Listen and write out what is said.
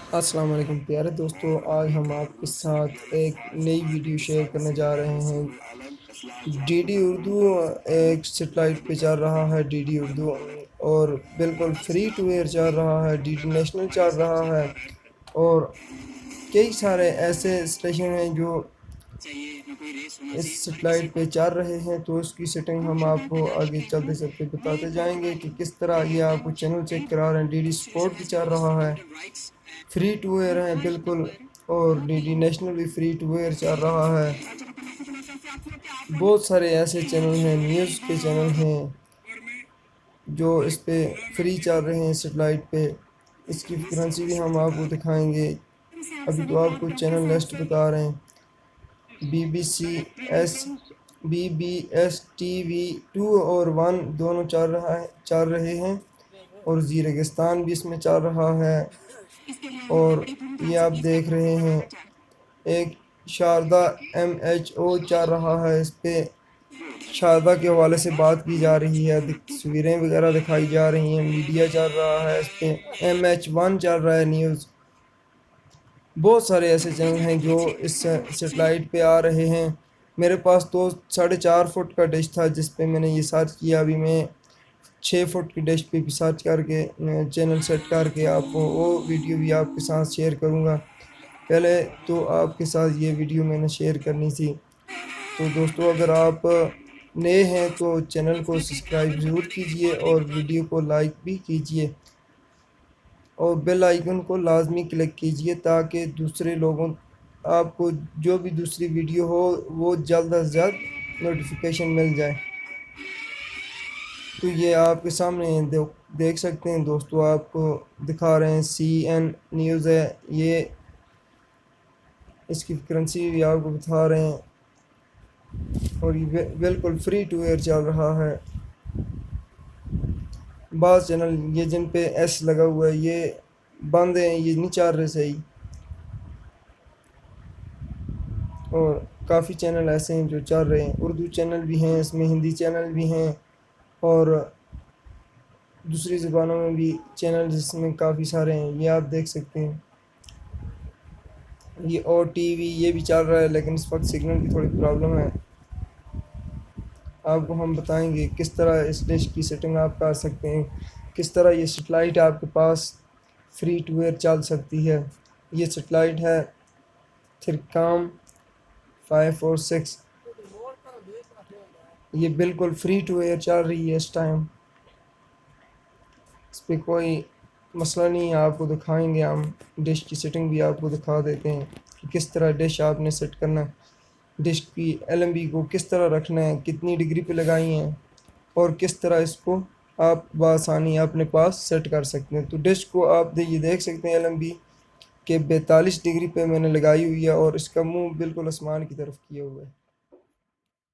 अस्सलाम वालेकुम प्यारे दोस्तों, आज हम आपके साथ एक नई वीडियो शेयर करने जा रहे हैं। डीडी उर्दू एक सेटेलाइट पे चल रहा है, डीडी उर्दू, और बिल्कुल फ्री टू एयर चल रहा है। डीडी नेशनल चल रहा है और कई सारे ऐसे स्टेशन हैं जो इस सेटेलाइट पे चल रहे हैं। तो उसकी सेटिंग हम आपको आगे चलते चलते बताते जाएंगे कि किस तरह ये आपको चैनल चेक करा रहे हैं। डीडी स्पोर्ट भी चल रहा है, फ्री टू एयर है बिल्कुल, और डीडी नेशनल भी फ्री टू एयर चल रहा है। बहुत सारे ऐसे चैनल हैं, न्यूज़ के चैनल हैं जो इस पे फ्री चल रहे हैं सेटेलाइट पे। इसकी करेंसी भी हम आपको दिखाएंगे। अभी तो आपको चैनल लिस्ट बता रहे हैं। BBC BBS TV 2 और 1 दोनों चल रहे हैं, और जी रेगिस्तान भी इसमें चल रहा है। और ये आप देख रहे हैं एक शारदा MHO चल रहा है। इस पे शारदा के हवाले से बात की जा रही है, तस्वीरें वगैरह दिखाई जा रही हैं, मीडिया चल रहा है। इस पे MH1 चल रहा है न्यूज़। बहुत सारे ऐसे चैनल हैं जो इस सेटेलाइट पे आ रहे हैं। मेरे पास तो 4.5 फुट का डिश था जिस पे मैंने ये सर्च किया। अभी मैं 6 फुट की डिश पे भी सर्च करके चैनल सेट करके आपको वो वीडियो भी आपके साथ शेयर करूँगा। पहले तो आपके साथ ये वीडियो मैंने शेयर करनी थी। तो दोस्तों, अगर आप नए हैं तो चैनल को सब्सक्राइब ज़रूर कीजिए और वीडियो को लाइक भी कीजिए, और बेल आइकन को लाजमी क्लिक कीजिए ताकि दूसरे लोगों आपको जो भी दूसरी वीडियो हो वो जल्द अज जल्द नोटिफिकेशन मिल जाए। तो ये आपके सामने देख सकते हैं दोस्तों, आपको दिखा रहे हैं CN न्यूज़ है ये। इसकी करेंसी भी आपको बता रहे हैं, और ये बिल्कुल फ्री टू एयर चल रहा है। बाज़ चैनल ये जिन पे S लगा हुआ है ये बंद हैं, ये नहीं चल रहे सही। और काफ़ी चैनल ऐसे हैं जो चल रहे हैं। उर्दू चैनल भी हैं इसमें, हिंदी चैनल भी हैं, और दूसरी ज़ुबानों में भी चैनल जिसमें काफ़ी सारे हैं। ये आप देख सकते हैं। ये OTV ये भी चल रहा है, लेकिन इस वक्त सिग्नल की थोड़ी प्रॉब्लम है। आपको हम बताएंगे किस तरह इस डिश की सेटिंग आप कर सकते हैं, किस तरह ये सेटेलाइट आपके पास फ्री टू एयर चल सकती है। ये सेटेलाइट है थिरकाम 546। ये बिल्कुल फ्री टू एयर चल रही है इस टाइम। इस पर कोई मसला नहीं है। आपको दिखाएंगे हम डिश की सेटिंग भी आपको दिखा देते हैं कि किस तरह डिश आपने सेट करना है, डिश की LMB को किस तरह रखना है, कितनी डिग्री पे लगाई है, और किस तरह इसको आप बआसानी अपने पास सेट कर सकते हैं। तो डिश को आप ये देख सकते हैं LMB के 42 डिग्री पे मैंने लगाई हुई है, और इसका मुंह बिल्कुल आसमान की तरफ किया हुआ है।